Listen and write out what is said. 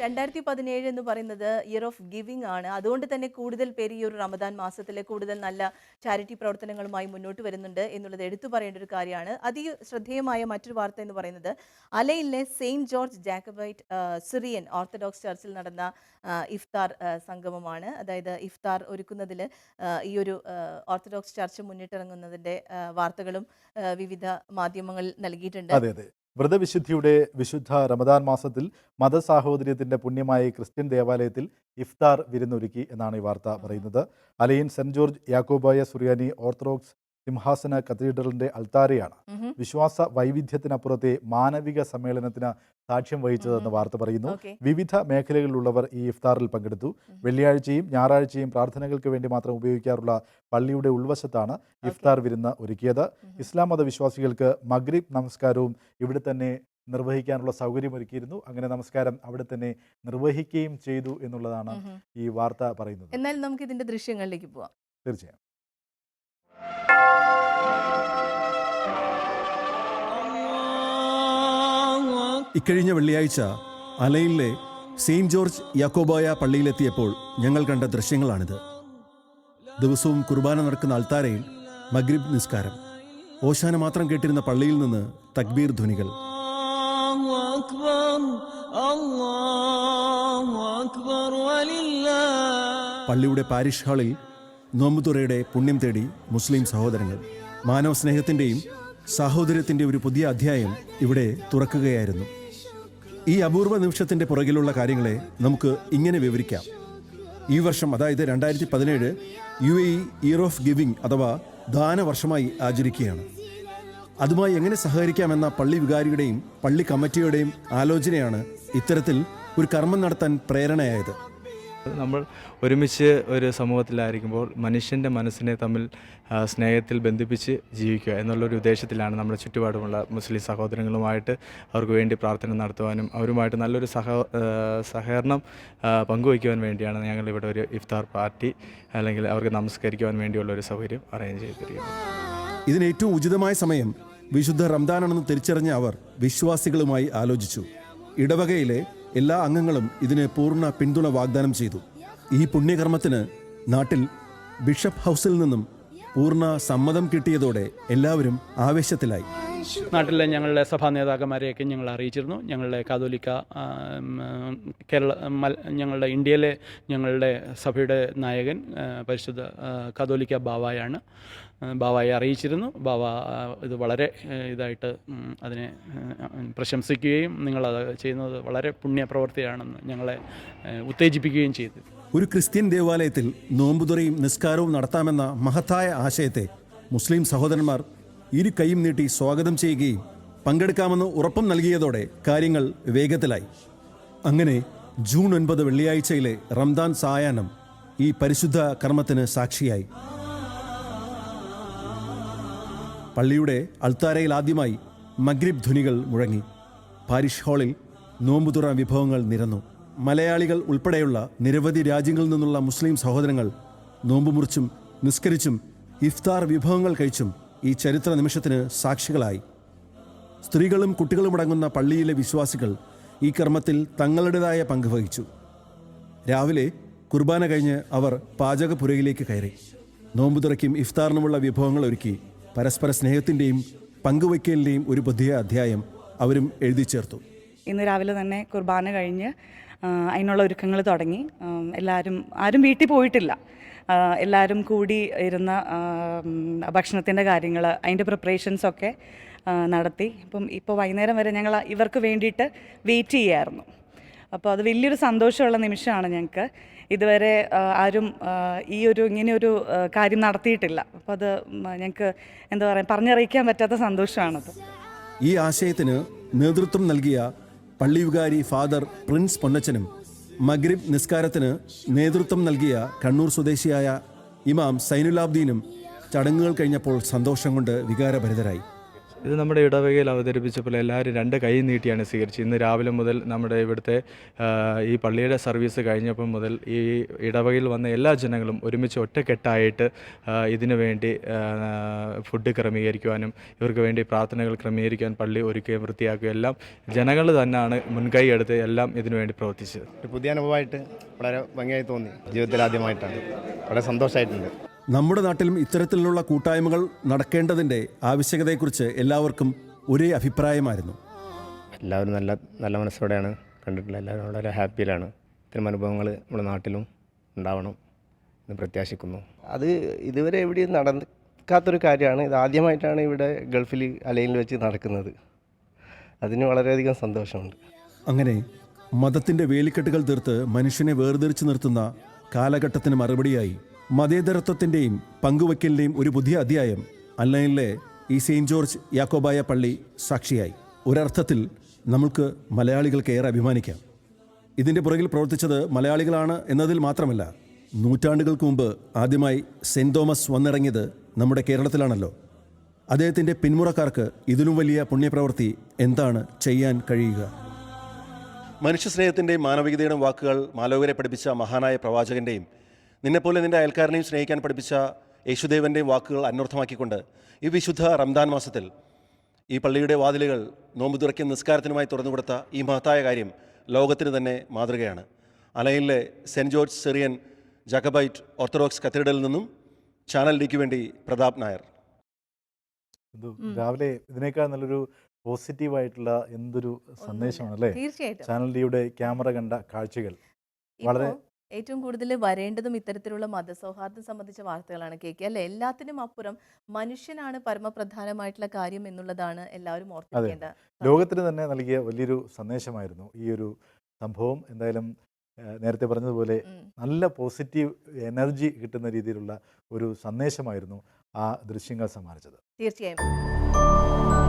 2017 എന്ന് പറയുന്നത് year of giving ആണ്. അതുകൊണ്ട് തന്നെ കൂടുതൽ പേര് ഈ ഒരു റമദാൻ മാസത്തിലെ കൂടുതൽ നല്ല ചാരിറ്റി പ്രവർത്തനങ്ങളുമായി മുന്നോട്ട് വരുന്നുണ്ട് എന്നുള്ളത് എടുത്തു പറയേണ്ട ഒരു കാര്യമാണ്. ശ്രദ്ധേയമായ മറ്റൊരു വാർത്ത എന്ന് പറയുന്നത് അലൈനിലെ saint George Jacobite Syrian Orthodox ചർച്ചിൽ നടന്ന ഇഫ്താർ സംഗമമാണ്. അതായത് ഇഫ്താർ ഒരുക്കുന്നതിൽ ഈ ഒരു ഓർത്തഡോക്സ് ചർച്ച് മുന്നിട്ടിറങ്ങുന്നതിൻ്റെ വാർത്തകളും വിവിധ മാധ്യമങ്ങൾ നൽകിയിട്ടുണ്ട്. വ്രതവിശുദ്ധിയുടെ വിശുദ്ധ റമദാൻ മാസത്തിൽ മതസാഹോദര്യത്തിൻ്റെ പുണ്യമായ ക്രിസ്ത്യൻ ദേവാലയത്തിൽ ഇഫ്താർ വിരുന്നൊരുക്കി എന്നാണ് ഈ വാർത്ത പറയുന്നത്. അലൈൻ സെന്റ് ജോർജ് യാക്കോബായ സുറിയാനി ഓർത്തഡോക്സ് സിംഹാസന കത്തീഡ്രലിന്റെ അൾത്താരയാണ് വിശ്വാസ വൈവിധ്യത്തിനപ്പുറത്തെ മാനവിക സമ്മേളനത്തിന് സാക്ഷ്യം വഹിച്ചതെന്ന് വാർത്ത പറയുന്നു. വിവിധ മേഖലകളിലുള്ളവർ ഈ ഇഫ്താറിൽ പങ്കെടുത്തു. വെള്ളിയാഴ്ചയും ഞായറാഴ്ചയും പ്രാർത്ഥനകൾക്ക് വേണ്ടി മാത്രം ഉപയോഗിക്കാറുള്ള പള്ളിയുടെ ഉൾവശത്താണ് ഇഫ്താർ വിരുന്ന് ഒരുക്കിയത്. ഇസ്ലാം മത വിശ്വാസികൾക്ക് മഗ്രിബ് നമസ്കാരവും ഇവിടെ തന്നെ നിർവഹിക്കാനുള്ള സൗകര്യം ഒരുക്കിയിരുന്നു. അങ്ങനെ നമസ്കാരം അവിടെ തന്നെ നിർവഹിക്കുകയും ചെയ്തു എന്നുള്ളതാണ് ഈ വാർത്ത പറയുന്നത്. എന്നാൽ നമുക്ക് ഇതിന്റെ ദൃശ്യങ്ങളിലേക്ക് പോവാം. തീർച്ചയായും. ഇക്കഴിഞ്ഞ വെള്ളിയാഴ്ച അലൈനിലെ സെയിന്റ് ജോർജ് യാക്കോബായ പള്ളിയിലെത്തിയപ്പോൾ ഞങ്ങൾ കണ്ട ദൃശ്യങ്ങളാണിത്. ദിവസവും കുർബാന നടക്കുന്ന അൾത്താരയിൽ മഗ്രിബ് നിസ്കാരം. ഓശാന മാത്രം കേട്ടിരുന്ന പള്ളിയിൽ നിന്ന് തക്ബീർ ധ്വനികൾ. പള്ളിയുടെ പാരിഷ് ഹാളിൽ നോമ്പുതുറയുടെ പുണ്യം തേടി മുസ്ലിം സഹോദരങ്ങൾ. മാനവ സ്നേഹത്തിൻ്റെയും സാഹോദര്യത്തിൻ്റെ ഒരു പുതിയ അധ്യായം ഇവിടെ തുറക്കുകയായിരുന്നു. ഈ അപൂർവ നിമിഷത്തിൻ്റെ പുറകിലുള്ള കാര്യങ്ങളെ നമുക്ക് ഇങ്ങനെ വിവരിക്കാം. ഈ വർഷം, അതായത് 2017 UAE ഇയർ ഓഫ് ഗിവിംഗ് അഥവാ ദാനവർഷമായി ആചരിക്കുകയാണ്. അതുമായി എങ്ങനെ സഹകരിക്കാമെന്ന പള്ളി വികാരിയുടെയും പള്ളി കമ്മിറ്റിയുടെയും ആലോചനയാണ് ഇത്തരത്തിൽ ഒരു കർമ്മം നടത്താൻ പ്രേരണയായത്. നമ്മൾ ഒരുമിച്ച് ഒരു സമൂഹത്തിലായിരിക്കുമ്പോൾ മനുഷ്യൻ്റെ മനസ്സിനെ തമ്മിൽ സ്നേഹത്തിൽ ബന്ധിപ്പിച്ച് ജീവിക്കുക എന്നുള്ളൊരു ഉദ്ദേശത്തിലാണ് നമ്മുടെ ചുറ്റുപാടുമുള്ള മുസ്ലിം സഹോദരങ്ങളുമായിട്ട് അവർക്ക് വേണ്ടി പ്രാർത്ഥന നടത്തുവാനും അവരുമായിട്ട് നല്ലൊരു സഹകരണം പങ്കുവയ്ക്കുവാൻ വേണ്ടിയാണ് ഞങ്ങളിവിടെ ഒരു ഇഫ്താർ പാർട്ടി അല്ലെങ്കിൽ അവർക്ക് നമസ്കരിക്കുവാൻ വേണ്ടിയുള്ള ഒരു സൗകര്യം അറേഞ്ച് ചെയ്തിരിക്കുന്നത്. ഇതിന് ഏറ്റവും ഉചിതമായ സമയം വിശുദ്ധ റംദാനാണെന്ന് തിരിച്ചറിഞ്ഞ അവർ വിശ്വാസികളുമായി ആലോചിച്ചു. ഇടവകയിലെ എല്ലാ അംഗങ്ങളും ഇതിന് പൂർണ്ണ പിന്തുണ വാഗ്ദാനം ചെയ്തു. ഈ പുണ്യകർമ്മത്തിന് നാട്ടിൽ ബിഷപ്പ് ഹൗസിൽ നിന്നും പൂർണ്ണ സമ്മതം കിട്ടിയതോടെ എല്ലാവരും ആവേശത്തിലായി. നാട്ടിലെ ഞങ്ങളുടെ സഭാ നേതാക്കന്മാരെയൊക്കെ ഞങ്ങൾ അറിയിച്ചിരുന്നു. ഞങ്ങളുടെ കാതോലിക്ക ഞങ്ങളുടെ ഇന്ത്യയിലെ ഞങ്ങളുടെ സഭയുടെ നായകൻ പരിശുദ്ധ കാതോലിക്ക ബാവായാണ്. ബാവായെ അറിയിച്ചിരുന്നു. ബാവ ഇത് വളരെ ഇതായിട്ട് അതിനെ പ്രശംസിക്കുകയും നിങ്ങളത് ചെയ്യുന്നത് വളരെ പുണ്യപ്രവൃത്തിയാണെന്ന് ഞങ്ങളെ ഉത്തേജിപ്പിക്കുകയും ചെയ്തു. ഒരു ക്രിസ്ത്യൻ ദേവാലയത്തിൽ നോമ്പുതുറയും നിസ്കാരവും നടത്താമെന്ന മഹത്തായ ആശയത്തെ മുസ്ലിം സഹോദരന്മാർ ഇരു കൈയും നീട്ടി സ്വാഗതം ചെയ്യുകയും പങ്കെടുക്കാമെന്ന് ഉറപ്പും നൽകിയതോടെ കാര്യങ്ങൾ വേഗത്തിലായി. അങ്ങനെ ജൂൺ 9 വെള്ളിയാഴ്ചയിലെ റംദാൻ സായാഹ്നം ഈ പരിശുദ്ധ കർമ്മത്തിന് സാക്ഷിയായി. പള്ളിയുടെ അൾത്താരയിൽ ആദ്യമായി മഗ്രിബ് ധ്വനികൾ മുഴങ്ങി. പാരിഷ് ഹാളിൽ നോമ്പുതുറ വിഭവങ്ങൾ നിരന്നു. മലയാളികൾ ഉൾപ്പെടെയുള്ള നിരവധി രാജ്യങ്ങളിൽ നിന്നുള്ള മുസ്ലിം സഹോദരങ്ങൾ നോമ്പ് മുറിച്ചും നിസ്കരിച്ചും ഇഫ്താർ വിഭവങ്ങൾ കഴിച്ചും ഈ ചരിത്ര നിമിഷത്തിന് സാക്ഷികളായി. സ്ത്രീകളും കുട്ടികളും അടങ്ങുന്ന പള്ളിയിലെ വിശ്വാസികൾ ഈ കർമ്മത്തിൽ തങ്ങളുടേതായ പങ്ക് വഹിച്ചു. രാവിലെ കുർബാന കഴിഞ്ഞ് അവർ പാചകപ്പുരയിലേക്ക് കയറി. നോമ്പുതുറയ്ക്കും ഇഫ്താറിനുമുള്ള വിഭവങ്ങൾ ഒരുക്കി പരസ്പര സ്നേഹത്തിൻ്റെയും പങ്കുവയ്ക്കലിൻ്റെയും ഒരു പുതിയ അധ്യായം അവരും എഴുതി ചേർത്തു. ഇന്ന് രാവിലെ തന്നെ കുർബാന കഴിഞ്ഞ് അതിനുള്ള ഒരുക്കങ്ങൾ തുടങ്ങി. ആരും വീട്ടിൽ പോയിട്ടില്ല. എല്ലാവരും കൂടി ഇരുന്ന ഭക്ഷണത്തിൻ്റെ കാര്യങ്ങൾ, അതിൻ്റെ പ്രിപ്പറേഷൻസൊക്കെ നടത്തി. ഇപ്പോൾ വൈകുന്നേരം വരെ ഞങ്ങൾ ഇവർക്ക് വേണ്ടിയിട്ട് വെയിറ്റ് ചെയ്യായിരുന്നു. അപ്പോൾ അത് വലിയൊരു സന്തോഷമുള്ള നിമിഷമാണ് ഞങ്ങൾക്ക്. ഇതുവരെ ആരും ഇങ്ങനെയൊരു കാര്യം നടത്തിയിട്ടില്ല. അപ്പോൾ അത് ഞങ്ങൾക്ക് എന്താ പറയുക, പറഞ്ഞറിയിക്കാൻ പറ്റാത്ത സന്തോഷമാണത്. ഈ ആശയത്തിന് നേതൃത്വം നൽകിയ പള്ളി വികാരി ഫാദർ പ്രിൻസ് പൊന്നച്ചനും മഗ്രിബ് നിസ്കാരത്തിന് നേതൃത്വം നൽകിയ കണ്ണൂർ സ്വദേശിയായ ഇമാം സൈനുലാബ്ദീനും ചടങ്ങുകൾ കഴിഞ്ഞപ്പോൾ സന്തോഷം കൊണ്ട് വികാരഭരിതരായി. ഇത് നമ്മുടെ ഇടവകയിൽ അവതരിപ്പിച്ചപ്പോൾ എല്ലാവരും 2 കൈ നീട്ടിയാണ് സ്വീകരിച്ചത്. ഇന്ന് രാവിലെ മുതൽ നമ്മുടെ ഇവിടുത്തെ ഈ പള്ളിയുടെ സർവീസ് കഴിഞ്ഞപ്പം മുതൽ ഈ ഇടവകയിൽ വന്ന എല്ലാ ജനങ്ങളും ഒരുമിച്ച് ഒറ്റക്കെട്ടായിട്ട് ഇതിനു വേണ്ടി ഫുഡ് ക്രമീകരിക്കുവാനും ഇവർക്ക് വേണ്ടി പ്രാർത്ഥനകൾ ക്രമീകരിക്കാൻ പള്ളി ഒരുക്കുകയും വൃത്തിയാക്കുകയും എല്ലാം ജനങ്ങൾ തന്നെയാണ് മുൻകൈ എടുത്ത് എല്ലാം ഇതിനു വേണ്ടി പ്രവർത്തിച്ചത്. ഒരു പുതിയ അനുഭവമായിട്ട് വളരെ ഭംഗിയായി തോന്നി. ജീവിതത്തിൽ ആദ്യമായിട്ടാണ്. വളരെ സന്തോഷമായിട്ടുണ്ട്. നമ്മുടെ നാട്ടിലും ഇത്തരത്തിലുള്ള കൂട്ടായ്മകൾ നടക്കേണ്ടതിൻ്റെ ആവശ്യകതയെക്കുറിച്ച് എല്ലാവർക്കും ഒരേ അഭിപ്രായമായിരുന്നു. എല്ലാവരും നല്ല നല്ല മനസ്സോടെയാണ് കണ്ടിട്ടുള്ളത്. എല്ലാവരും വളരെ ഹാപ്പിയിലാണ്. ഇത്തരം അനുഭവങ്ങൾ നമ്മുടെ നാട്ടിലും ഉണ്ടാവണം എന്ന് പ്രത്യാശിക്കുന്നു. അത് ഇതുവരെ എവിടെയും നടക്കാത്തൊരു കാര്യമാണ്. ഇത് ആദ്യമായിട്ടാണ് ഇവിടെ ഗൾഫിൽ അലൈനിൽ വെച്ച് നടക്കുന്നത്. അതിന് വളരെയധികം സന്തോഷമുണ്ട്. അങ്ങനെ മതത്തിൻ്റെ വേലിക്കെട്ടുകൾ തീർത്ത് മനുഷ്യനെ വേർതിരിച്ചു നിർത്തുന്ന കാലഘട്ടത്തിന് മറുപടിയായി മതേതരത്വത്തിൻ്റെയും പങ്കുവയ്ക്കലിൻ്റെയും ഒരു പുതിയ അധ്യായം അല്ലൈനിലെ ഈ സെയിൻറ്റ് ജോർജ് യാക്കോബായ പള്ളി സാക്ഷിയായി. ഒരർത്ഥത്തിൽ നമുക്ക് മലയാളികൾക്ക് ഏറെ അഭിമാനിക്കാം. ഇതിൻ്റെ പുറകിൽ പ്രവർത്തിച്ചത് മലയാളികളാണ് എന്നതിൽ മാത്രമല്ല, നൂറ്റാണ്ടുകൾക്ക് മുമ്പ് ആദ്യമായി സെൻറ്റ് തോമസ് വന്നിറങ്ങിയത് നമ്മുടെ കേരളത്തിലാണല്ലോ. അദ്ദേഹത്തിൻ്റെ പിന്മുറക്കാർക്ക് ഇതിലും വലിയ പുണ്യപ്രവൃത്തി എന്താണ് ചെയ്യാൻ കഴിയുക? മനുഷ്യസ്നേഹത്തിൻ്റെയും മാനവികതയുടെയും വാക്കുകൾ മാലോകരെ പഠിപ്പിച്ച മഹാനായ പ്രവാചകൻ്റെയും നിന്നെപ്പോലെ നിൻ്റെ അയൽക്കാരനെയും സ്നേഹിക്കാൻ പഠിപ്പിച്ച യേശുദേവൻ്റെയും വാക്കുകൾ അന്വർത്ഥമാക്കിക്കൊണ്ട് ഈ വിശുദ്ധ റംദാൻ മാസത്തിൽ ഈ പള്ളിയുടെ വാതിലുകൾ നോമ്പ് തുറയ്ക്കും നിസ്കാരത്തിനുമായി തുറന്നുകൊടുത്ത ഈ മഹത്തായ കാര്യം ലോകത്തിന് തന്നെ മാതൃകയാണ്. അലൈനിലെ saint George Syrian Jacobite Orthodox കത്തീഡ്രലിൽ നിന്നും ചാനൽ ഡിക്ക് വേണ്ടി പ്രതാപ് നായർ. രാവിലെ ഇതിനേക്കാൾ നല്ലൊരു പോസിറ്റീവായിട്ടുള്ള എന്തൊരു സന്ദേശമാണ് അല്ലേ? തീർച്ചയായിട്ടും. ചാനൽ ഡിയുടെ ക്യാമറ കണ്ട കാഴ്ചകൾ വളരെ ഏറ്റവും കൂടുതൽ വരേണ്ടതും ഇത്തരത്തിലുള്ള മതസൗഹാർദ്ദം സംബന്ധിച്ച വാർത്തകളാണ് കേക്ക് അല്ലെ. എല്ലാത്തിനും അപ്പുറം മനുഷ്യനാണ് പരമപ്രധാനമായിട്ടുള്ള കാര്യം എന്നുള്ളതാണ് എല്ലാവരും ഓർത്തിരിക്കേണ്ട. ലോകത്തിന് തന്നെ നൽകിയ വലിയൊരു സന്ദേശമായിരുന്നു ഈ ഒരു സംഭവം. എന്തായാലും നേരത്തെ പറഞ്ഞതുപോലെ നല്ല പോസിറ്റീവ് എനർജി കിട്ടുന്ന രീതിയിലുള്ള ഒരു സന്ദേശമായിരുന്നു ആ ദൃശ്യങ്ങൾ സമ്മാനിച്ചത്. തീർച്ചയായും.